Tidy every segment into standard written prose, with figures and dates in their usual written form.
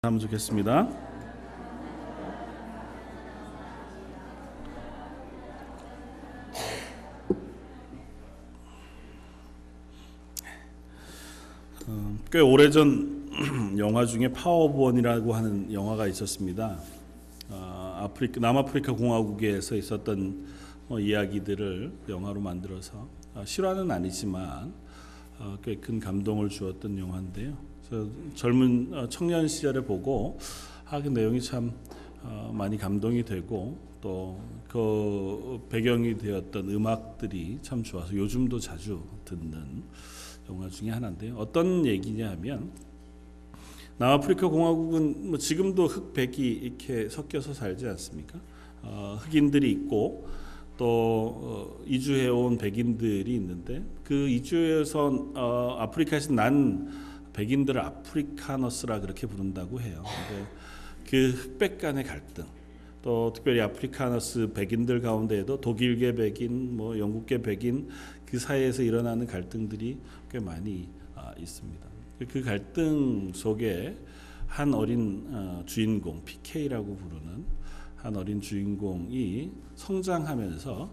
하면 좋겠습니다. 꽤 오래전 영화 중에 파워 오브 원이라고 하는 영화가 있었습니다. 남아프리카 공화국에서 있었던 이야기들을 영화로 만들어서 실화는 아니지만 꽤 큰 감동을 주었던 영화인데요. 그래서 젊은 청년 시절에 보고 그 내용이 참 많이 감동이 되고 또 그 배경이 되었던 음악들이 참 좋아서 요즘도 자주 듣는 영화 중에 하나인데요. 어떤 얘기냐 하면 남아프리카 공화국은 지금도 흑백이 이렇게 섞여서 살지 않습니까? 흑인들이 있고 또 이주해온 백인들이 있는데 그 이주해서 아프리카에서 난 백인들을 아프리카너스라 그렇게 부른다고 해요. 근데 그 흑백 간의 갈등, 또 특별히 아프리카너스 백인들 가운데에도 독일계 백인, 영국계 백인 그 사이에서 일어나는 갈등들이 꽤 많이 있습니다. 그 갈등 속에 한 어린 주인공, PK라고 부르는 한 어린 주인공이 성장하면서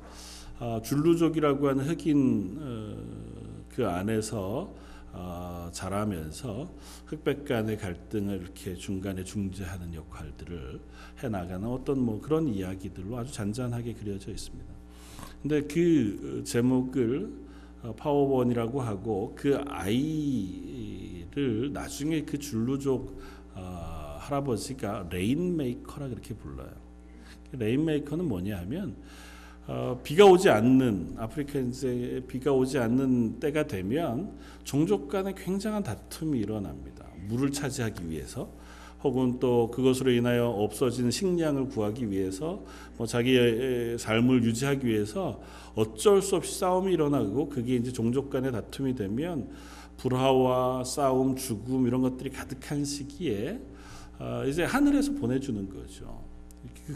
줄루족이라고 하는 흑인 그 안에서 자라면서 흑백 간의 갈등을 이렇게 중간에 중재하는 역할들을 해나가는 어떤 그런 이야기들로 아주 잔잔하게 그려져 있습니다. 근데 그 제목을 파워원이라고 하고 그 아이를 나중에 그 줄루족 할아버지가 레인메이커라 그렇게 불러요. 레인메이커는 뭐냐 하면 비가 오지 않는 아프리카에 비가 오지 않는 때가 되면 종족 간에 굉장한 다툼이 일어납니다. 물을 차지하기 위해서 혹은 또 그것으로 인하여 없어진 식량을 구하기 위해서 자기의 삶을 유지하기 위해서 어쩔 수 없이 싸움이 일어나고 그게 이제 종족 간의 다툼이 되면 불화와 싸움, 죽음 이런 것들이 가득한 시기에 이제 하늘에서 보내주는 거죠.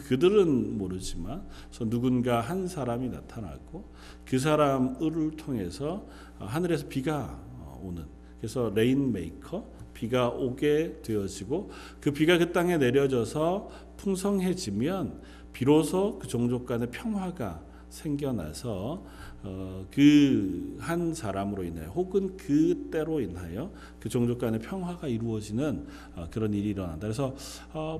그들은 모르지만 누군가 한 사람이 나타나고 그 사람을 통해서 하늘에서 비가 오는, 그래서 레인메이커, 비가 오게 되어지고 그 비가 그 땅에 내려져서 풍성해지면 비로소 그 종족 간의 평화가 생겨나서 그 한 사람으로 인하여 혹은 그 때로 인하여 그 종족 간의 평화가 이루어지는 그런 일이 일어난다. 그래서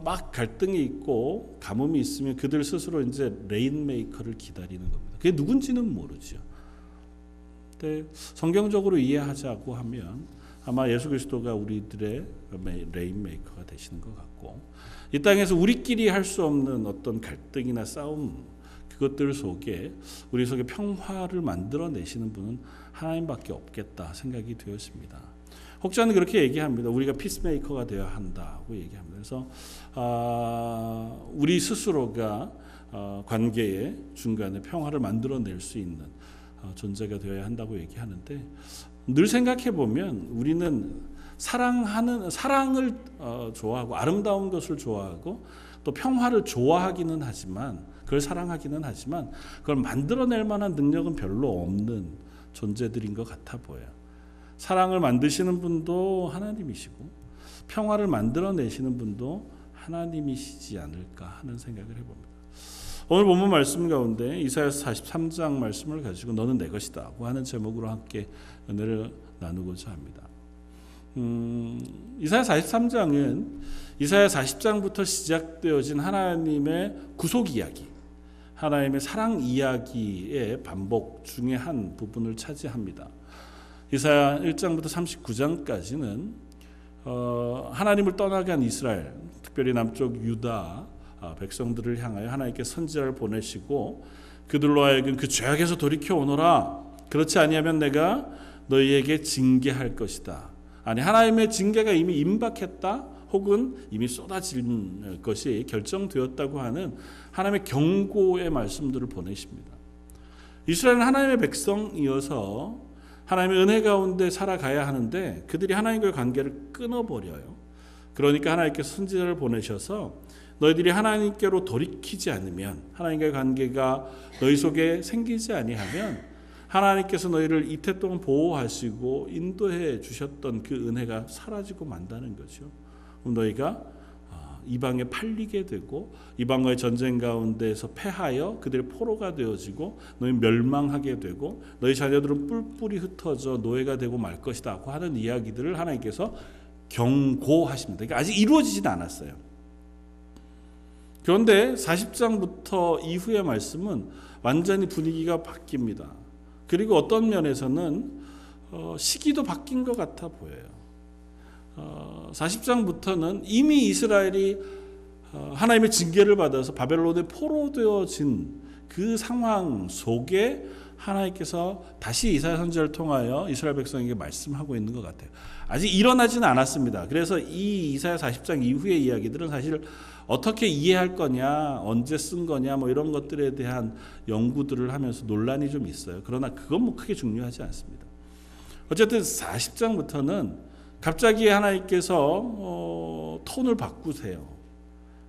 막 갈등이 있고 가뭄이 있으면 그들 스스로 이제 레인메이커를 기다리는 겁니다. 그게 누군지는 모르죠. 근데 성경적으로 이해하자고 하면 아마 예수 그리스도가 우리들의 레인메이커가 되시는 것 같고, 이 땅에서 우리끼리 할 수 없는 어떤 갈등이나 싸움, 그것들 속에 우리 속에 평화를 만들어내시는 분은 하나님밖에 없겠다 생각이 되었습니다. 혹자는 그렇게 얘기합니다. 우리가 피스메이커가 되어야 한다고 얘기합니다. 그래서 우리 스스로가 관계의 중간에 평화를 만들어낼 수 있는 존재가 되어야 한다고 얘기하는데, 늘 생각해 보면 우리는 사랑을 좋아하고 아름다운 것을 좋아하고 또 평화를 좋아하기는 하지만, 그걸 사랑하기는 하지만 그걸 만들어낼 만한 능력은 별로 없는 존재들인 것 같아 보여요. 사랑을 만드시는 분도 하나님이시고 평화를 만들어내시는 분도 하나님이시지 않을까 하는 생각을 해봅니다. 오늘 본문 말씀 가운데 이사야서 43장 말씀을 가지고 너는 내 것이다 하는 제목으로 함께 은혜를 나누고자 합니다. 이사야 43장은 이사야 40장부터 시작되어진 하나님의 구속 이야기, 하나님의 사랑 이야기의 반복 중에 한 부분을 차지합니다. 이사야 1장부터 39장까지는 하나님을 떠나간 이스라엘, 특별히 남쪽 유다 백성들을 향하여 하나님께 선지자를 보내시고 그들로 하여금 그 죄악에서 돌이켜 오너라, 그렇지 아니하면 내가 너희에게 징계할 것이다. 아니, 하나님의 징계가 이미 임박했다 혹은 이미 쏟아질 것이 결정되었다고 하는 하나님의 경고의 말씀들을 보내십니다. 이스라엘은 하나님의 백성이어서 하나님의 은혜 가운데 살아가야 하는데 그들이 하나님과의 관계를 끊어버려요. 그러니까 하나님께서 선지자를 보내셔서 너희들이 하나님께로 돌이키지 않으면, 하나님과의 관계가 너희 속에 생기지 아니하면 하나님께서 너희를 이태 동안 보호하시고 인도해 주셨던 그 은혜가 사라지고 만다는 거죠. 너희가 이방에 팔리게 되고 이방과의 전쟁 가운데에서 패하여 그들의 포로가 되어지고 너희 멸망하게 되고 너희 자녀들은 뿔뿔이 흩어져 노예가 되고 말 것이다 고 하는 이야기들을 하나님께서 경고하십니다. 그러니까 아직 이루어지지는 않았어요. 그런데 40장부터 이후의 말씀은 완전히 분위기가 바뀝니다. 그리고 어떤 면에서는 시기도 바뀐 것 같아 보여요. 40장부터는 이미 이스라엘이 하나님의 징계를 받아서 바벨론에 포로되어진 그 상황 속에 하나님께서 다시 이사야 선지자를 통하여 이스라엘 백성에게 말씀하고 있는 것 같아요. 아직 일어나지는 않았습니다. 그래서 이 이사야 40장 이후의 이야기들은 사실 어떻게 이해할 거냐, 언제 쓴 거냐, 뭐 이런 것들에 대한 연구들을 하면서 논란이 좀 있어요. 그러나 그건 뭐 크게 중요하지 않습니다. 어쨌든 40장부터는 갑자기 하나님께서 톤을 바꾸세요.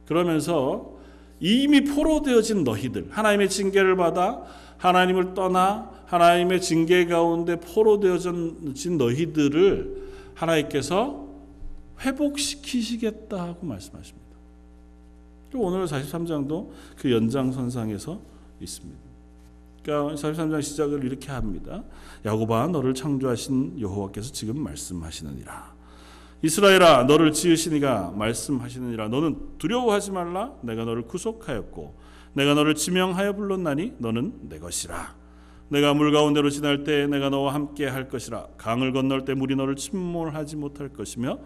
그러면서 이미 포로되어진 너희들, 하나님의 징계를 받아 하나님을 떠나 하나님의 징계 가운데 포로되어진 너희들을 하나님께서 회복시키시겠다 하고 말씀하십니다. 오늘 43장도 그 연장선상에서 있습니다. 그러니까 43장 시작을 이렇게 합니다. 야곱아 너를 창조하신 여호와께서 지금 말씀하시느니라. 이스라엘아 너를 지으신 이가 말씀하시느니라. 너는 두려워하지 말라. 내가 너를 구속하였고 내가 너를 지명하여 불렀나니 너는 내 것이라. 내가 물 가운데로 지날 때 내가 너와 함께 할 것이라. 강을 건널 때 물이 너를 침몰하지 못할 것이며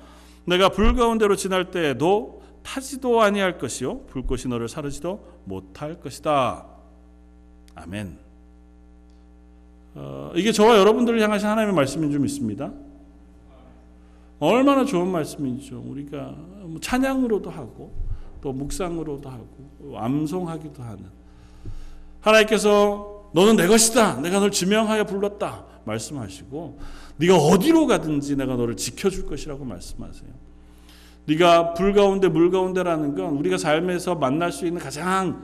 내가 불 가운데로 지날 때에도 타지도 아니할 것이요 불꽃이 너를 사르지도 못할 것이다. 아멘. 이게 저와 여러분들을 향하신 하나님의 말씀인 줄 믿습니다. 얼마나 좋은 말씀이죠. 우리가 찬양으로도 하고 또 묵상으로도 하고 암송하기도 하는 하나님께서 너는 내 것이다. 내가 널 지명하여 불렀다. 말씀하시고 네가 어디로 가든지 내가 너를 지켜줄 것이라고 말씀하세요. 네가 불 가운데 물 가운데라는 건 우리가 삶에서 만날 수 있는 가장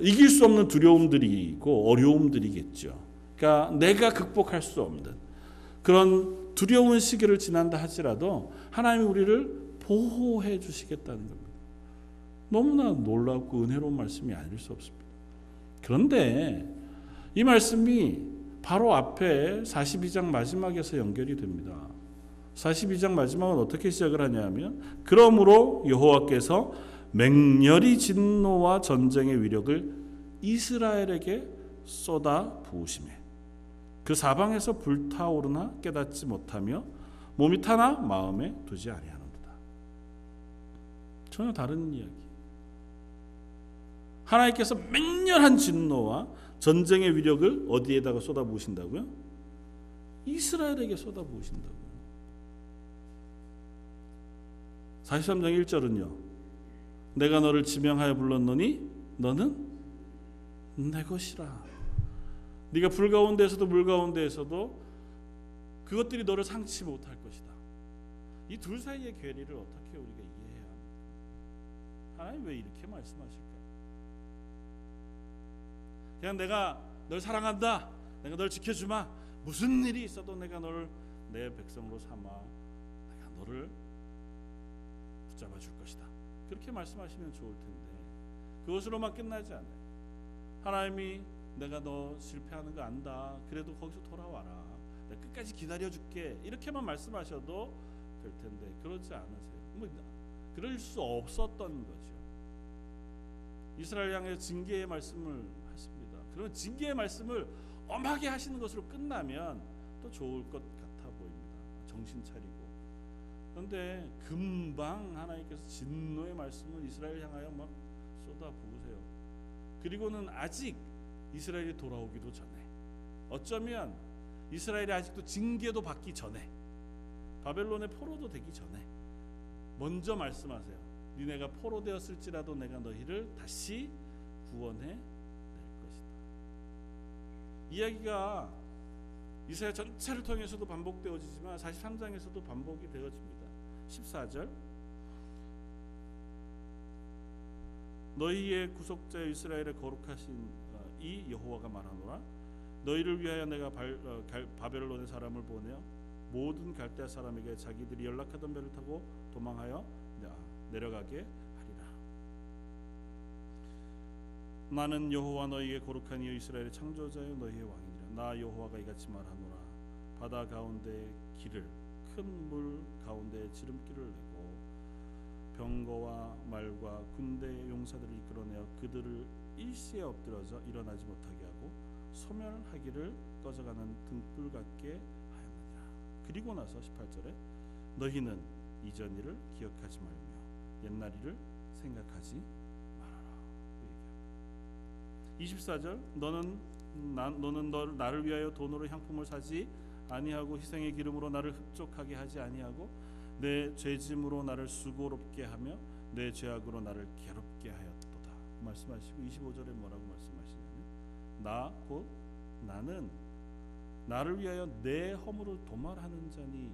이길 수 없는 두려움들이고 어려움들이겠죠. 그러니까 내가 극복할 수 없는 그런 두려운 시기를 지난다 할지라도 하나님이 우리를 보호해 주시겠다는 겁니다. 너무나 놀랍고 은혜로운 말씀이 아닐 수 없습니다. 그런데 이 말씀이 바로 앞에 42장 마지막에서 연결이 됩니다. 42장 마지막은 어떻게 시작을 하냐면 그러므로 여호와께서 맹렬히 진노와 전쟁의 위력을 이스라엘에게 쏟아 부으시매 그 사방에서 불타오르나 깨닫지 못하며 몸이 타나 마음에 두지 아니하는도다. 전혀 다른 이야기. 하나님께서 맹렬한 진노와 전쟁의 위력을 어디에다가 쏟아 부으신다고요? 이스라엘에게 쏟아 부으신다고요. 43장 1절은요. 내가 너를 지명하여 불렀노니 너는 내 것이라. 네가 불 가운데에서도 물 가운데에서도 그것들이 너를 상치 못할 것이다. 이 둘 사이의 괴리를 어떻게 우리가 이해해야 합니까? 하나님 왜 이렇게 말씀하실까요? 그냥 내가 널 사랑한다. 내가 널 지켜주마. 무슨 일이 있어도 내가 너를 내 백성으로 삼아 내가 너를 붙잡아 줄 것이다. 그렇게 말씀하시면 좋을 텐데 그것으로만 끝나지 않아요. 하나님이 내가 너 실패하는 거 안다. 그래도 거기서 돌아와라. 내가 끝까지 기다려줄게. 이렇게만 말씀하셔도 될 텐데 그러지 않으세요. 뭐 그럴 수 없었던 거죠. 이스라엘 향해 징계의 말씀을 하십니다. 그러면 징계의 말씀을 엄하게 하시는 것으로 끝나면 또 좋을 것 같아 보입니다. 정신 차리고. 그런데 금방 하나님께서 진노의 말씀을 이스라엘 향하여 막 쏟아 부으세요. 그리고는 아직 이스라엘이 돌아오기도 전에 어쩌면 이스라엘이 아직도 징계도 받기 전에 바벨론의 포로도 되기 전에 먼저 말씀하세요. 니네가 포로되었을지라도 내가 너희를 다시 구원해 낼 것이다. 이야기가 이사야 전체를 통해서도 반복되어지지만 43장에서도 반복이 되어집니다. 14절 너희의 구속자 이스라엘의 거룩하신 이 여호와가 말하노라. 너희를 위하여 내가 바벨론의 사람을 보내어 모든 갈대아 사람에게 자기들이 연락하던 배를 타고 도망하여 내려가게 하리라. 나는 여호와 너희의 거룩한 이여 이스라엘의 창조자여 너희의 왕이니라. 나 여호와가 이같이 말하노라. 바다 가운데 길을 큰 물 가운데 지름길을 내고 병거와 말과 군대의 용사들을 이끌어내어 그들을 일시에 엎드려져 일어나지 못하게 하고 소멸하기를 꺼져가는 등불 같게 하였느니라. 그리고 나서 18절에 너희는 이전 일을 기억하지 말며 옛날 일을 생각하지 말아라. 24절 너는 나를 위하여 돈으로 향품을 사지 아니하고 희생의 기름으로 나를 흡족하게 하지 아니하고 내 죄짐으로 나를 수고롭게 하며 내 죄악으로 나를 괴롭게 하였도다 말씀하시고 25절에 뭐라고 말씀하시냐면 나는 나를 위하여 내 허물을 도말하는 자니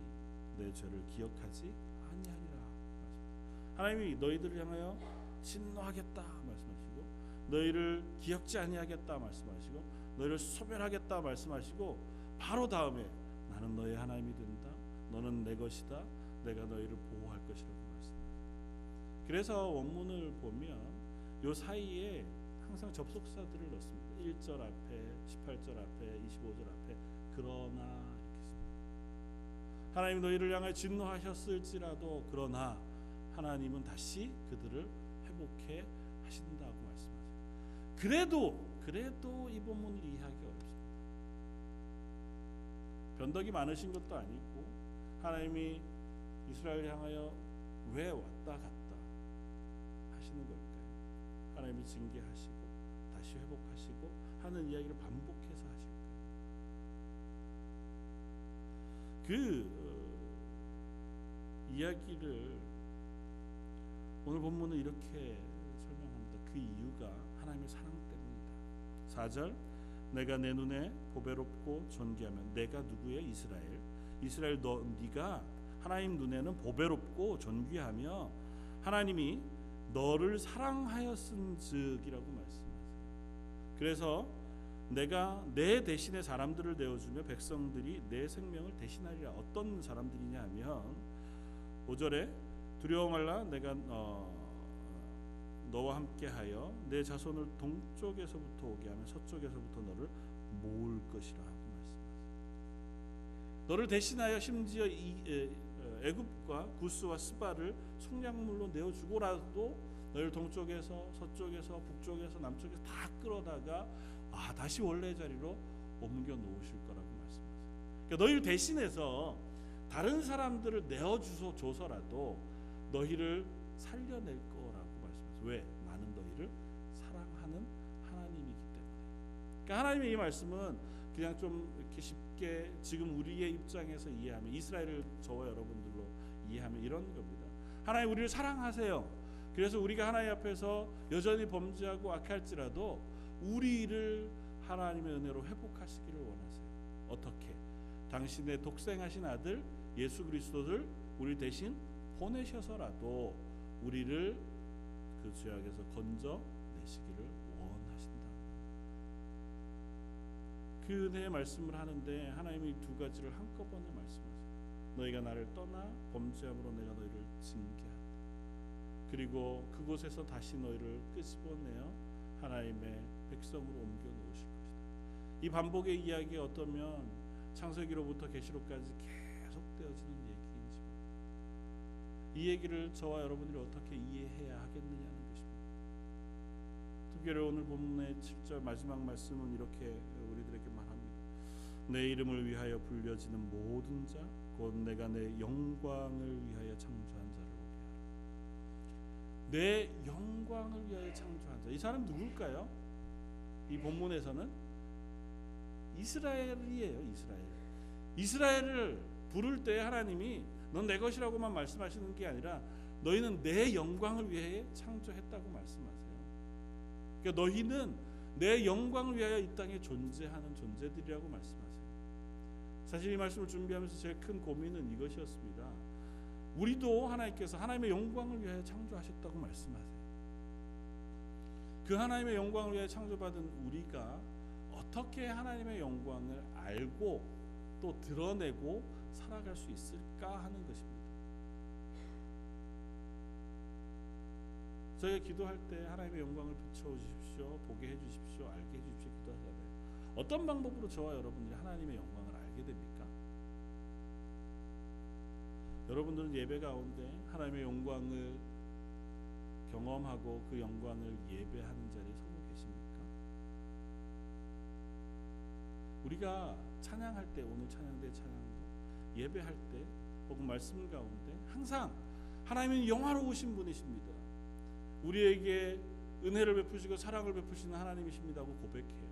내 죄를 기억하지 아니하리라. 하나님이 너희들을 향하여 진노하겠다 말씀하시고 너희를 기억지 아니하겠다 말씀하시고 너희를 소멸하겠다 말씀하시고 바로 다음에 나는 너의 하나님이 된다. 너는 내 것이다. 내가 너희를 보호할 것이라고 말씀합니다. 그래서 원문을 보면 요 사이에 항상 접속사들을 넣습니다. 1절 앞에, 18절 앞에, 25절 앞에 그러나 이렇게 씁니다. 하나님 너희를 향하여 진노하셨을지라도 그러나 하나님은 다시 그들을 회복해 하신다고 말씀하세요. 그래도 이 본문을 이해하기 어렵습니다. 변덕이 많으신 것도 아니고 하나님이 이스라엘을 향하여 왜 왔다 갔다 하시는 걸까요? 하나님이 징계하시고 다시 회복하시고 하는 이야기를 반복해서 하실까요? 그 이야기를 오늘 본문은 이렇게 설명합니다. 그 이유가 하나님의 사랑 때문이다. 4절 내가 내 눈에 보배롭고 존귀하면 내가 누구의 이스라엘 네가 하나님 눈에는 보배롭고 존귀하며 하나님이 너를 사랑하였은즉이라고 말씀하세요. 그래서 내가 내 대신에 사람들을 내어주며 백성들이 내 생명을 대신하리라. 어떤 사람들이냐 하면 5절에 두려워 말라 내가 너와 함께하여 내 자손을 동쪽에서부터 오게 하며 서쪽에서부터 너를 모을 것이라 하고 말씀하세요. 너를 대신하여 심지어 애굽과 구스와 스바를 속량물로 내어주고라도 너를 동쪽에서 서쪽에서 북쪽에서 남쪽에서 다 끌어다가 다시 원래 자리로 옮겨 놓으실 거라고 말씀하세요. 그러니까 너희를 대신해서 다른 사람들을 내어줘서라도 너희를 살려낼 거라고 말씀하세요. 왜? 나는 너희를 사랑하는 하나님이기 때문에. 그러니까 하나님의 이 말씀은 그냥 좀 이렇게 쉽게 지금 우리의 입장에서 이해하면 이스라엘을 저와 여러분들로 이해하면 이런 겁니다. 하나님 우리를 사랑하세요. 그래서 우리가 하나님 앞에서 여전히 범죄하고 악할지라도 우리를 하나님의 은혜로 회복하시기를 원하세요. 어떻게? 당신의 독생하신 아들 예수 그리스도를 우리 대신 보내셔서라도 우리를 그 죄악에서 건져내시기를 원하신다. 그 은혜의 말씀을 하는데 하나님이 두 가지를 한꺼번에 말씀하세요. 너희가 나를 떠나 범죄함으로 내가 너희를 징계한다. 그리고 그곳에서 다시 너희를 끄집어내어 하나님의 백성으로 옮겨 놓으실 것이다. 이 반복의 이야기가 어떠면 창세기로부터 계시록까지 계속되어지는 얘기인지 이 얘기를 저와 여러분들이 어떻게 이해해야 하겠느냐는 것입니다. 특별히 오늘 본문의 7절 마지막 말씀은 이렇게 우리들에게 말합니다. 내 이름을 위하여 불려지는 모든 자 곧 내가 내 영광을 위하여 창조한 자를 오게 하라. 내 영광을 위하여 창조한 자. 이 사람 누굴까요? 이 본문에서는 이스라엘이에요. 이스라엘을 부를 때 하나님이 넌 내 것이라고만 말씀하시는 게 아니라 너희는 내 영광을 위해 창조했다고 말씀하세요. 그러니까 너희는 내 영광을 위하여 이 땅에 존재하는 존재들이라고 말씀하세요. 사실 이 말씀을 준비하면서 제일 큰 고민은 이것이었습니다. 우리도 하나님께서 하나님의 영광을 위하여 창조하셨다고 말씀하세요. 그 하나님의 영광을 위하여 창조받은 우리가 어떻게 하나님의 영광을 알고 또 드러내고 살아갈 수 있을까 하는 것입니다. 저희가 기도할 때 하나님의 영광을 비춰주십시오, 보게 해주십시오, 알게 해주십시오 기도하잖아요. 어떤 방법으로 저와 여러분들이 하나님의 영광을 알게 됩니까? 여러분들은 예배 가운데 하나님의 영광을 경험하고 그 영광을 예배하는 자리에 서고 계십니까? 우리가 찬양할 때, 오늘 찬양대 찬양도 예배할 때 혹은 말씀 가운데 항상 하나님은 영화로우신 분이십니다, 우리에게 은혜를 베푸시고 사랑을 베푸시는 하나님이십니다고 고백해요.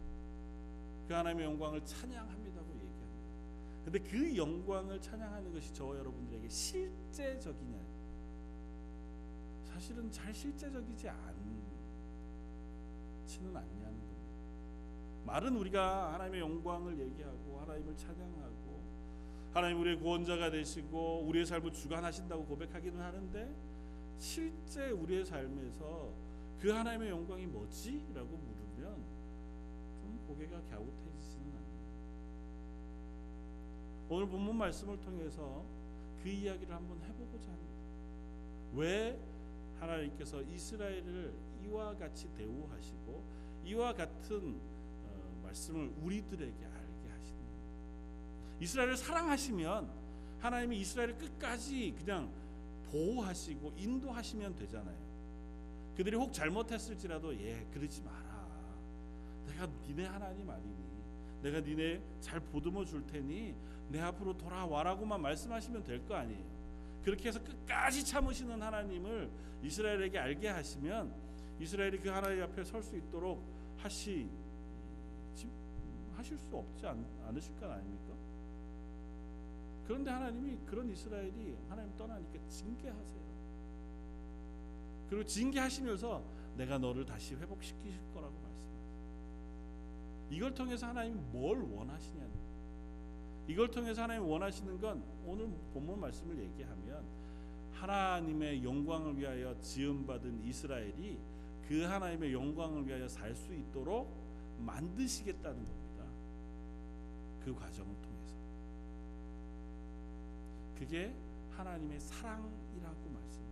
그 하나님의 영광을 찬양합니다고 얘기합니다. 근데 그 영광을 찬양하는 것이 저와 여러분들에게 실제적이냐? 사실은 잘 실제적이지 않지는 않냐는 겁니다. 말은 우리가 하나님의 영광을 얘기하고 하나님을 찬양하고 하나님 우리의 구원자가 되시고 우리의 삶을 주관하신다고 고백하기는 하는데, 실제 우리의 삶에서 그 하나님의 영광이 뭐지? 라고 물으면 좀 고개가 갸웃해지지는 않습니다. 오늘 본문 말씀을 통해서 그 이야기를 한번 해보고자 합니다. 왜 하나님께서 이스라엘을 이와 같이 대우하시고 이와 같은 말씀을 우리들에게 알게 하시는, 이스라엘을 사랑하시면 하나님이 이스라엘을 끝까지 그냥 보호하시고 인도하시면 되잖아요. 그들이 혹 잘못했을지라도 그러지 마라, 내가 니네 하나님 아니니, 내가 니네 잘 보듬어 줄 테니 내 앞으로 돌아와라고만 말씀하시면 될 거 아니에요. 그렇게 해서 끝까지 참으시는 하나님을 이스라엘에게 알게 하시면 이스라엘이 그 하나님 앞에 설 수 있도록 하실 수 없지 않으실 것 아닙니까? 그런데 하나님이 그런 이스라엘이 하나님 떠나니까 징계하세요. 그리고 징계하시면서 내가 너를 다시 회복시킬 거라고 말씀하세요. 이걸 통해서 하나님이 뭘 원하시냐는, 이걸 통해서 하나님이 원하시는 건 오늘 본문 말씀을 얘기하면 하나님의 영광을 위하여 지음받은 이스라엘이 그 하나님의 영광을 위하여 살 수 있도록 만드시겠다는 겁니다. 그 과정을 통해서. 그게 하나님의 사랑이라고 말씀하세요.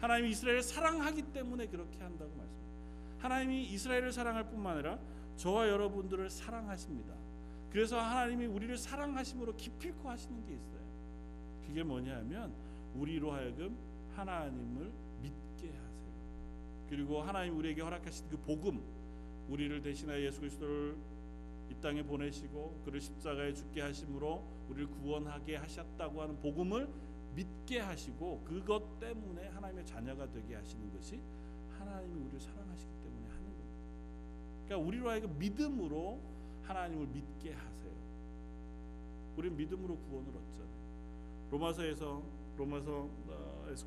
하나님이 이스라엘을 사랑하기 때문에 그렇게 한다고 말씀합니다. 하나님이 이스라엘을 사랑할 뿐만 아니라 저와 여러분들을 사랑하십니다. 그래서 하나님이 우리를 사랑하심으로 기필코 하시는 게 있어요. 그게 뭐냐 하면 우리로 하여금 하나님을 믿게 하세요. 그리고 하나님 우리에게 허락하신 그 복음, 우리를 대신하여 예수 그리스도를 이 땅에 보내시고 그를 십자가에 죽게 하심으로 우리를 구원하게 하셨다고 하는 복음을 믿게 하시고, 그것 때문에 하나님의 자녀가 되게 하시는 것이 하나님이 우리를 사랑하시기 때문에 하는 겁니다. 그러니까 우리로 하여금 믿음으로 하나님을 믿게 하세요. 우리는 믿음으로 구원을 얻잖아요. 로마서에서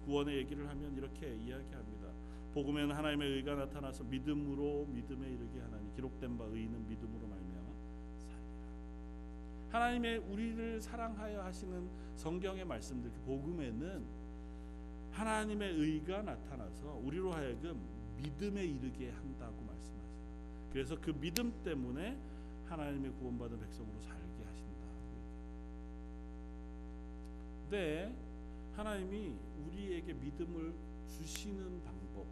구원의 얘기를 하면 이렇게 이야기합니다. 복음에는 하나님의 의가 나타나서 믿음으로 믿음에 이르게 하나니 기록된 바 의인은 믿음으로 말미암아 살리라. 하나님의 우리를 사랑하여 하시는 성경의 말씀들, 그 복음에는 하나님의 의가 나타나서 우리로 하여금 믿음에 이르게 한다고 말씀하세요. 그래서 그 믿음 때문에 하나님의 구원받은 백성으로 살게 하신다. 근데 하나님이 우리에게 믿음을 주시는 방법,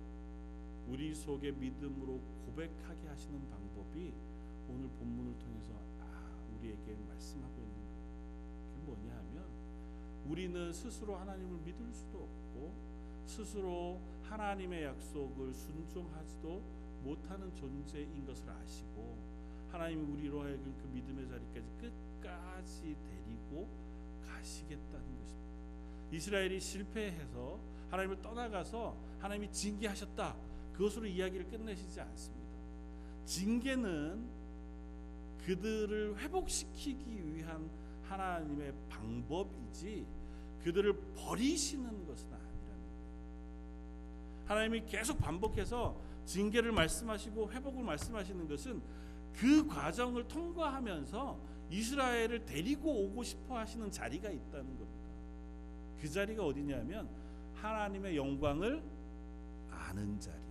우리 속에 믿음으로 고백하게 하시는 방법이 오늘 본문을 통해서 우리에게 말씀하고 있는 거예요. 그게 뭐냐 하면 우리는 스스로 하나님을 믿을 수도 없고 스스로 하나님의 약속을 순종하지도 못하는 존재인 것을 아시고 하나님이 우리로 하여금 그 믿음의 자리까지 끝까지 데리고 가시겠다는 것입니다. 이스라엘이 실패해서 하나님을 떠나가서 하나님이 징계하셨다, 그것으로 이야기를 끝내시지 않습니다. 징계는 그들을 회복시키기 위한 하나님의 방법이지 그들을 버리시는 것은 아니랍니다. 하나님이 계속 반복해서 징계를 말씀하시고 회복을 말씀하시는 것은 그 과정을 통과하면서 이스라엘을 데리고 오고 싶어 하시는 자리가 있다는 겁니다. 그 자리가 어디냐면 하나님의 영광을 아는 자리,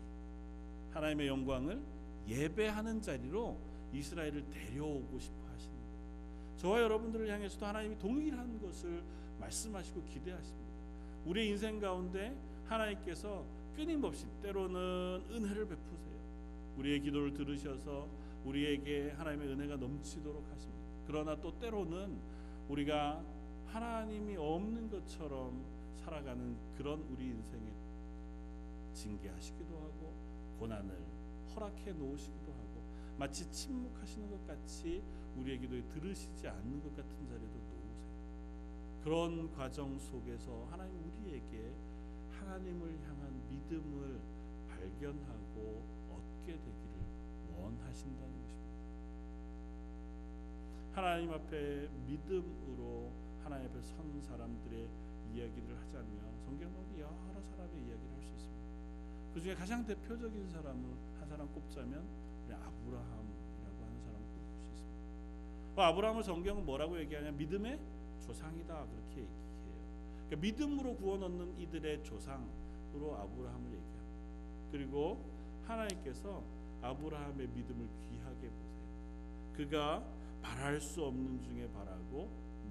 하나님의 영광을 예배하는 자리로 이스라엘을 데려오고 싶어 하시는 거예요. 저와 여러분들을 향해서도 하나님이 동일한 것을 말씀하시고 기대하십니다. 우리의 인생 가운데 하나님께서 끊임없이 때로는 은혜를 베푸세요. 우리의 기도를 들으셔서 우리에게 하나님의 은혜가 넘치도록 하십니다. 그러나 또 때로는 우리가 하나님이 없는 것처럼 살아가는 그런 우리 인생에 징계하시기도 하고 고난을 허락해 놓으시기도 하고 마치 침묵하시는 것 같이 우리의 기도에 들으시지 않는 것 같은 자리도 놓으세요. 그런 과정 속에서 하나님 우리에게 하나님을 향한 믿음을 발견하고 얻게 되기를 원하신다는 것입니다. 하나님 앞에 믿음으로 하나님 앞에 선 사람들의 이야기를 하자면 성경에 여러 사람의 이야기를 할 수 있습니다. 그 중에 가장 대표적인 사람을 한 사람 꼽자면 아브라함이라고 하는 사람을 꼽을 수 있습니다. 아브라함을 성경은 뭐라고 얘기하냐? 믿음의 조상이다 그렇게 얘기해요. 그러니까 믿음으로 구원 얻는 이들의 조상으로 아브라함을 얘기합니다. 그리고 하나님께서 아브라함의 믿음을 귀하게 보세요. 그가 바랄 수 없는 중에 바라고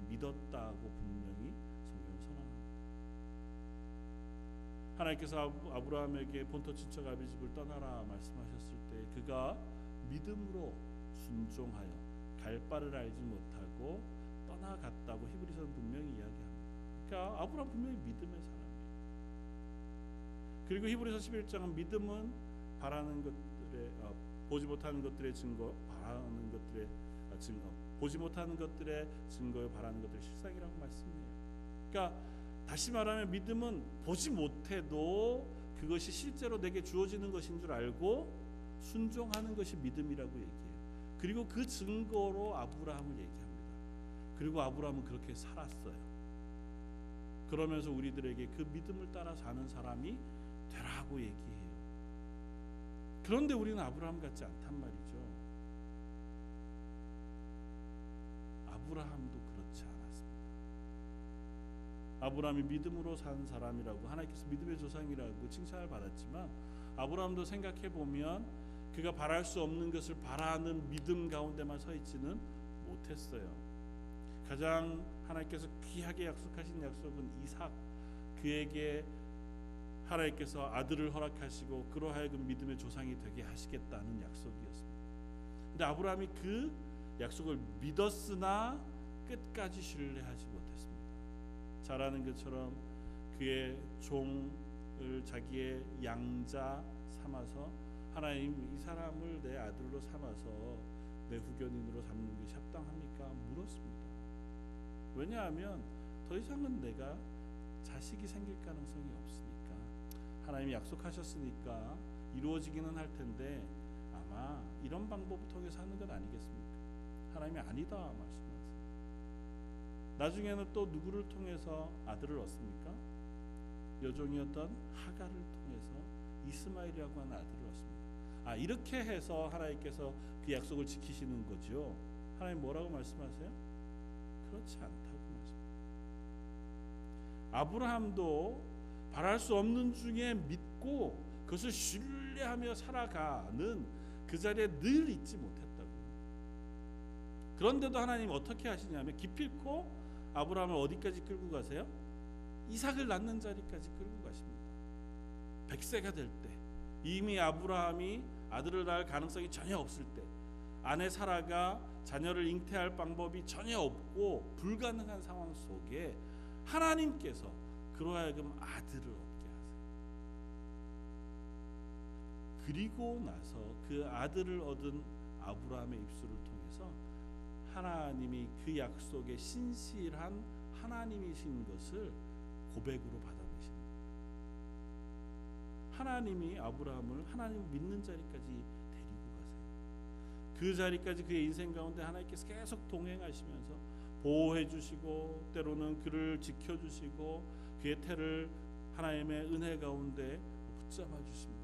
믿었다고 분명히 성경은 선언합니다. 하나님께서 아브라함에게 본토 친척 아비 집을 떠나라 말씀하셨을 때 그가 믿음으로 순종하여 갈 바를 알지 못하고 떠나갔다고 히브리서는 분명히 이야기합니다. 그러니까 아브라함 분명히 믿음의 사람이에요. 그리고 히브리서 11장은 믿음은 바라는 것들의 보지 못하는 것들의 증거, 바라는 것들의 증거, 보지 못하는 것들의 증거요 바라는 것들의 실상이라고 말씀해요. 그러니까 다시 말하면 믿음은 보지 못해도 그것이 실제로 내게 주어지는 것인 줄 알고 순종하는 것이 믿음이라고 얘기해요. 그리고 그 증거로 아브라함을 얘기합니다. 그리고 아브라함은 그렇게 살았어요. 그러면서 우리들에게 그 믿음을 따라 사는 사람이 되라고 얘기해요. 그런데 우리는 아브라함 같지 않단 말이죠. 아브라함도 그렇지 않았습니다. 아브라함이 믿음으로 산 사람이라고 하나님께서 믿음의 조상이라고 칭찬을 받았지만 아브라함도 생각해 보면 그가 바랄 수 없는 것을 바라는 믿음 가운데만 서 있지는 못했어요. 가장 하나님께서 귀하게 약속하신 약속은 이삭, 그에게 하나님께서 아들을 허락하시고 그로 하여금 믿음의 조상이 되게 하시겠다는 약속이었습니다. 근데 아브라함이 그 약속을 믿었으나 끝까지 신뢰하지 못했습니다. 잘 아는 것처럼 그의 종을 자기의 양자 삼아서 하나님 이 사람을 내 아들로 삼아서 내 후견인으로 삼는 것이 합당합니까? 물었습니다. 왜냐하면 더 이상은 내가 자식이 생길 가능성이 없으니까 하나님이 약속하셨으니까 이루어지기는 할 텐데 아마 이런 방법을 통해서 하는 건 아니겠습니까? 하나님이 아니다 말씀하세요. 나중에는 또 누구를 통해서 아들을 얻습니까? 여종이었던 하갈을 통해서 이스마엘이라고 하는 아들을 얻습니다. 이렇게 해서 하나님께서 그 약속을 지키시는 거죠. 하나님 뭐라고 말씀하세요? 그렇지 않다고 말씀합니다. 아브라함도 바랄 수 없는 중에 믿고 그것을 신뢰하며 살아가는 그 자리에 늘 있지 못했다고. 그런데도 하나님 어떻게 하시냐면 기필코 아브라함을 어디까지 끌고 가세요? 이삭을 낳는 자리까지 끌고 가십니다. 100세가 될 때 이미 아브라함이 아들을 낳을 가능성이 전혀 없을 때 아내 사라가 자녀를 잉태할 방법이 전혀 없고 불가능한 상황 속에 하나님께서 그로 하여금 아들을 얻게 하세요. 그리고 나서 그 아들을 얻은 아브라함의 입술을 통해서 하나님이 그 약속에 신실한 하나님이신 것을 고백으로 받아내십니다. 하나님이 아브라함을 하나님 믿는 자리까지 데리고 가세요. 그 자리까지 그의 인생 가운데 하나님께서 계속 동행하시면서 보호해 주시고 때로는 그를 지켜주시고 그의 태를 하나님의 은혜 가운데 붙잡아 주십니다.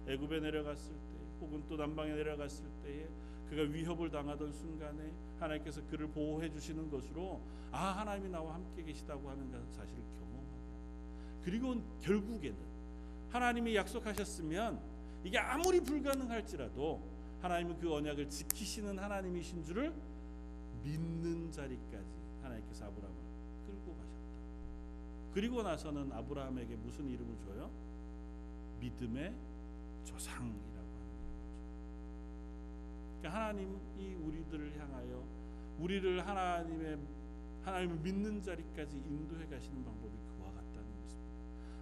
애굽에 내려갔을 때 혹은 또 남방에 내려갔을 때에 그가 위협을 당하던 순간에 하나님께서 그를 보호해 주시는 것으로 하나님이 나와 함께 계시다고 하는 사실을 경험하게 합니다. 그리고 결국에는 하나님이 약속하셨으면 이게 아무리 불가능할지라도 하나님은 그 언약을 지키시는 하나님이신 줄을 믿는 자리까지 하나님께서 아브라함을 끌고 가셨다. 그리고 나서는 아브라함에게 무슨 이름을 줘요? 믿음의 조상이라고 하는 거죠. 그러니까 하나님이 우리들을 향하여 우리를 하나님을 믿는 자리까지 인도해 가시는 방법이 그와 같다는 것입니다.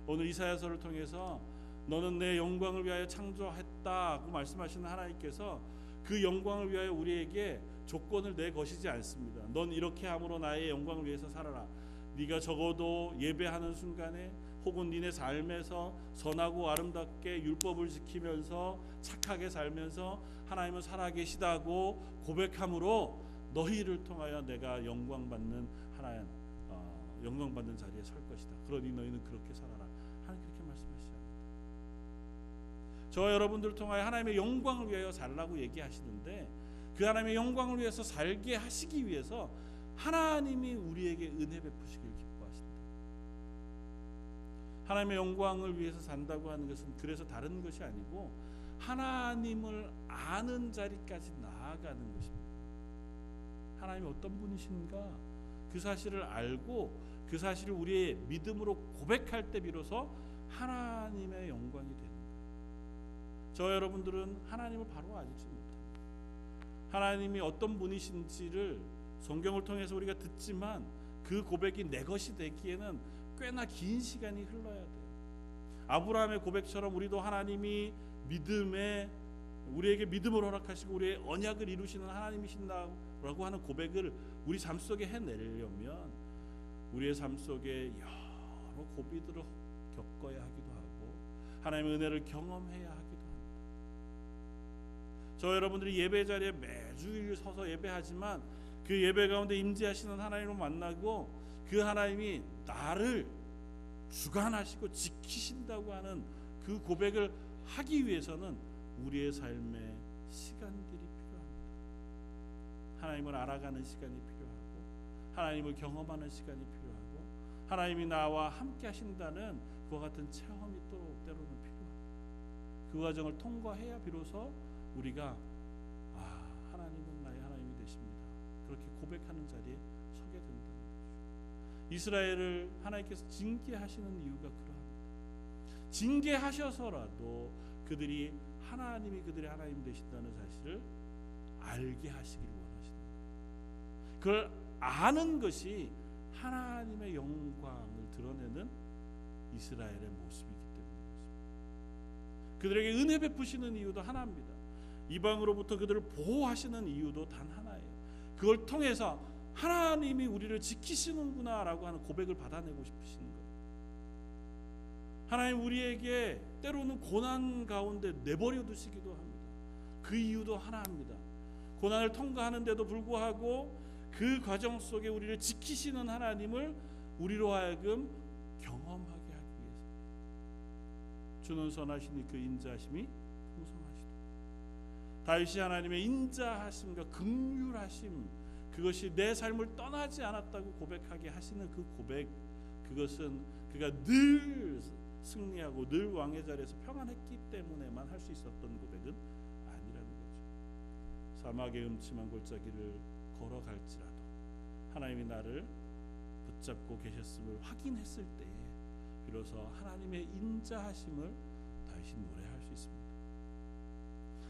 오늘 이사야서를 통해서 너는 내 영광을 위하여 창조했다고 말씀하시는 하나님께서 그 영광을 위하여 우리에게 조건을 내 것이지 않습니다. 넌 이렇게 함으로 나의 영광을 위해서 살아라. 네가 적어도 예배하는 순간에 혹은 니네 삶에서 선하고 아름답게 율법을 지키면서 착하게 살면서 하나님은 살아계시다고 고백함으로 너희를 통하여 내가 영광받는 하나님 영광받는 자리에 설 것이다. 그러니 너희는 그렇게 살아라. 하나님 그렇게 말씀하시지 않습니다. 저와 여러분들을 통하여 하나님의 영광을 위하여 살라고 얘기하시는데 그 하나님의 영광을 위해서 살게 하시기 위해서 하나님이 우리에게 은혜 베푸시길 기뻐하신다. 하나님의 영광을 위해서 산다고 하는 것은 그래서 다른 것이 아니고 하나님을 아는 자리까지 나아가는 것입니다. 하나님이 어떤 분이신가 그 사실을 알고 그 사실을 우리의 믿음으로 고백할 때 비로소 하나님의 영광이 되는 거예요. 저 여러분들은 하나님을 바로 알지 못합니다. 하나님이 어떤 분이신지를 성경을 통해서 우리가 듣지만 그 고백이 내 것이 되기에는 꽤나 긴 시간이 흘러야 돼요. 아브라함의 고백처럼 우리도 하나님이 우리에게 믿음을 허락하시고 우리의 언약을 이루시는 하나님이신다라고 하는 고백을 우리 삶 속에 해내려면 우리의 삶 속에 여러 고비들을 겪어야 하기도 하고 하나님의 은혜를 경험해야 하기도 합니다. 저 여러분들이 예배 자리에 매주일 서서 예배하지만 그 예배 가운데 임재하시는 하나님을 만나고 그 하나님이 나를 주관하시고 지키신다고 하는 그 고백을 하기 위해서는 우리의 삶에 시간들이 필요합니다. 하나님을 알아가는 시간이 필요하고 하나님을 경험하는 시간이 필요하고 하나님이 나와 함께 하신다는 그와 같은 체험이 또 때로는 필요합니다. 그 과정을 통과해야 비로소 우리가 하나님은 나의 하나님이 되십니다. 그렇게 고백하는 자리에 서게 된다는 거죠. 이스라엘을 하나님께서 징계하시는 이유가 그러합니다. 징계하셔서라도 그들이 하나님이 그들의 하나님 되신다는 사실을 알게 하시기를 원하시는 거예요. 그걸 아는 것이 하나님의 영광을 드러내는 이스라엘의 모습이기 때문입니다. 그들에게 은혜 베푸시는 이유도 하나입니다. 이방으로부터 그들을 보호하시는 이유도 단 하나예요. 그걸 통해서 하나님이 우리를 지키시는구나라고 하는 고백을 받아내고 싶으신 거예요. 하나님 우리에게 때로는 고난 가운데 내버려 두시기도 합니다. 그 이유도 하나입니다. 고난을 통과하는데도 불구하고 그 과정 속에 우리를 지키시는 하나님을 우리로 하여금 경험하게 하기 위해서 주는 선하시니 그 인자하심이 풍성하시다. 다윗이 하나님의 인자하심과 긍휼하심 그것이 내 삶을 떠나지 않았다고 고백하게 하시는 그 고백 그것은 그가 늘 승리하고 늘 왕의 자리에서 평안했기 때문에만 할 수 있었던 고백은 아니라는 거죠. 사막의 음침한 골짜기를 걸어갈지라도 하나님이 나를 붙잡고 계셨음을 확인했을 때에 비로소 하나님의 인자하심을 다시 노래할 수 있습니다.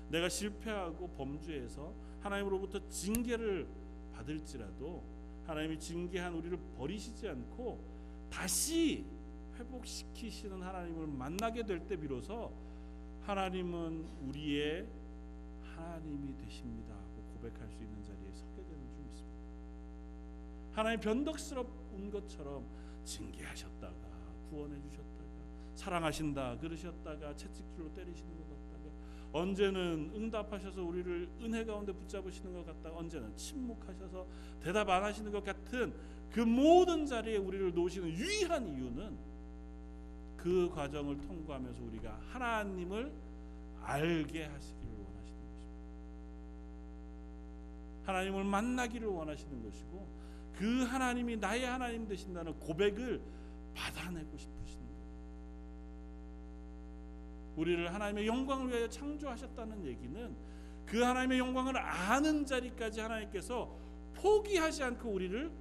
내가 실패하고 범죄해서 하나님으로부터 징계를 받을지라도 하나님이 징계한 우리를 버리시지 않고 다시 회복시키시는 하나님을 만나게 될 때 비로소 하나님은 우리의 하나님이 되십니다 하고 고백할 수 있는 자리에 서게 되는 줄 믿습니다. 하나님 변덕스러운 것처럼 징계하셨다가 구원해 주셨다가 사랑하신다 그러셨다가 채찍질로 때리시는 것 같다가 언제는 응답하셔서 우리를 은혜 가운데 붙잡으시는 것 같다가 언제는 침묵하셔서 대답 안 하시는 것 같은 그 모든 자리에 우리를 놓으시는 유일한 이유는 그 과정을 통과하면서 우리가 하나님을 알게 하시기를 원하시는 것입니다. 하나님을 만나기를 원하시는 것이고 그 하나님이 나의 하나님 되신다는 고백을 받아내고 싶으시는 거예요. 우리를 하나님의 영광을 위하여 창조하셨다는 얘기는 그 하나님의 영광을 아는 자리까지 하나님께서 포기하지 않고 우리를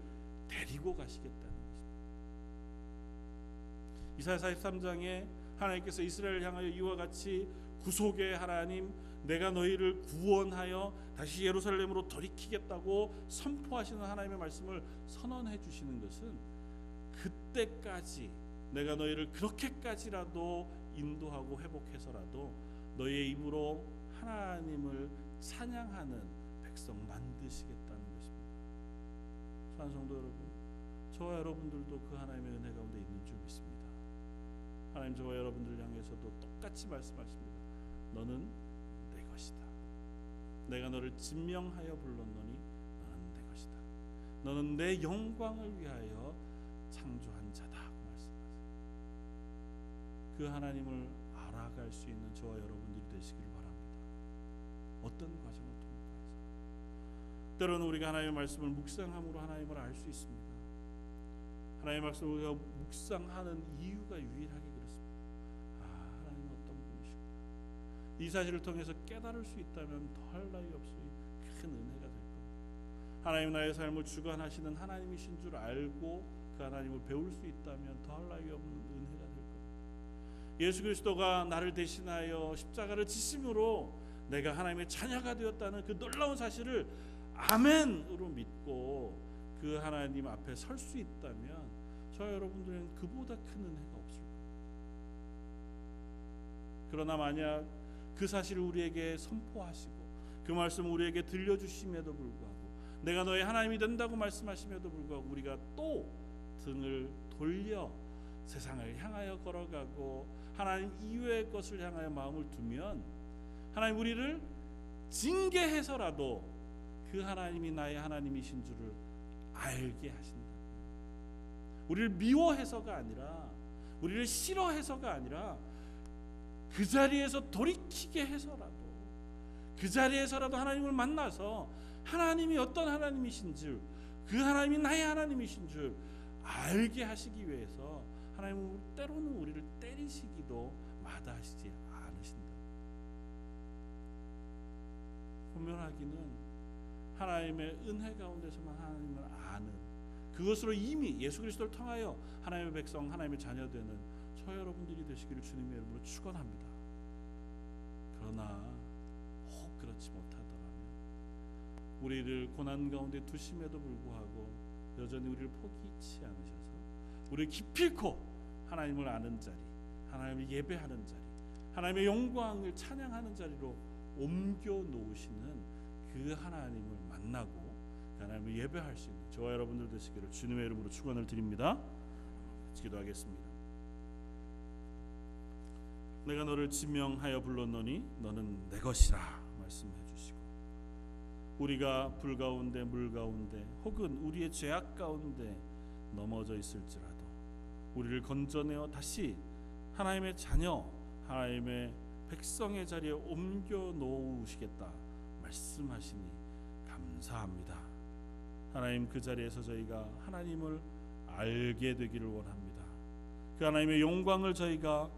데리고 가시겠다는 것입니다. 이사야 43장에 하나님께서 이스라엘을 향하여 이와 같이 구속의 하나님, 내가 너희를 구원하여 다시 예루살렘으로 돌이키겠다고 선포하시는 하나님의 말씀을 선언해 주시는 것은 그때까지 내가 너희를 그렇게까지라도 인도하고 회복해서라도 너희의 입으로 하나님을 찬양하는 백성 만드시겠다는 것입니다. 사랑하는 성도 여러분, 저와 여러분들도 그 하나님의 은혜 가운데 있는 줄 믿습니다. 하나님 저와 여러분들 향해서도 똑같이 말씀하십니다. 너는 내 것이다. 내가 너를 진명하여 불렀노니 너는 내 것이다. 너는 내 영광을 위하여 창조한 자다 하고 말씀하세요. 그 하나님을 알아갈 수 있는 저와 여러분들이 되시기를 바랍니다. 어떤 과정을 통해서 때로는 우리가 하나님의 말씀을 묵상함으로 하나님을 알 수 있습니다. 하나님의 말씀을 우리가 묵상하는 이유가 유일하게 그렇습니다. 하나님은 어떤 분이시구나. 이 사실을 통해서 깨달을 수 있다면 더할 나위 없이 큰 은혜가 될 겁니다. 하나님 나의 삶을 주관하시는 하나님이신 줄 알고 그 하나님을 배울 수 있다면 더할 나위 없는 은혜가 될 겁니다. 예수 그리스도가 나를 대신하여 십자가를 지심으로 내가 하나님의 자녀가 되었다는 그 놀라운 사실을 아멘으로 믿고 그 하나님 앞에 설 수 있다면 저와 여러분들은 그보다 큰 은혜가 없을 겁니다. 그러나 만약 그 사실을 우리에게 선포하시고 그 말씀을 우리에게 들려주심에도 불구하고 내가 너의 하나님이 된다고 말씀하심에도 불구하고 우리가 또 등을 돌려 세상을 향하여 걸어가고 하나님 이외의 것을 향하여 마음을 두면 하나님 우리를 징계해서라도 그 하나님이 나의 하나님이신 줄을 알게 하신다. 우리를 미워해서가 아니라 우리를 싫어해서가 아니라 그 자리에서 돌이키게 해서라도 그 자리에서라도 하나님을 만나서 하나님이 어떤 하나님이신 줄 그 하나님이 나의 하나님이신 줄 알게 하시기 위해서 하나님은 때로는 우리를 때리시기도 마다하시지 않으신다. 분명하기는 하나님의 은혜 가운데서만 하나님을 아는 그것으로 이미 예수 그리스도를 통하여 하나님의 백성, 하나님의 자녀되는 저 여러분들이 되시기를 주님의 이름으로 축원합니다. 그러나 혹 그렇지 못하더라면 우리를 고난 가운데 두심에도 불구하고 여전히 우리를 포기치 않으셔서 우리를 기필코 하나님을 아는 자리, 하나님을 예배하는 자리, 하나님의 영광을 찬양하는 자리로 옮겨 놓으시는 그 하나님을 만나고 그 하나님을 예배할 수 있는 저와 여러분들 되시기를 주님의 이름으로 축원을 드립니다. 기도하겠습니다. 내가 너를 지명하여 불렀노니 너는 내 것이라 말씀해 주시고 우리가 불 가운데 물 가운데 혹은 우리의 죄악 가운데 넘어져 있을지라도 우리를 건져내어 다시 하나님의 자녀, 하나님의 백성의 자리에 옮겨 놓으시겠다 말씀하시니 감사합니다. 하나님 그 자리에서 저희가 하나님을 알게 되기를 원합니다. 그 하나님의 영광을 저희가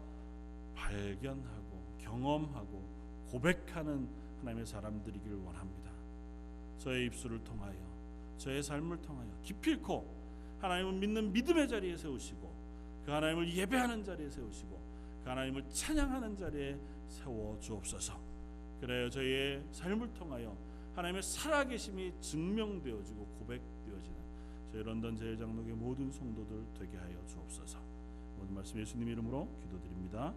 발견하고 경험하고 고백하는 하나님의 사람들이기를 원합니다. 저의 입술을 통하여 저의 삶을 통하여 기필코 하나님을 믿는 믿음의 자리에 세우시고 그 하나님을 예배하는 자리에 세우시고 그 하나님을 찬양하는 자리에 세워 주옵소서. 그래야 저희의 삶을 통하여 하나님의 살아계심이 증명되어지고 고백되어지는 저희 런던 제일장로교회 모든 성도들 되게 하여 주옵소서. 모든 말씀 예수님 이름으로 기도드립니다.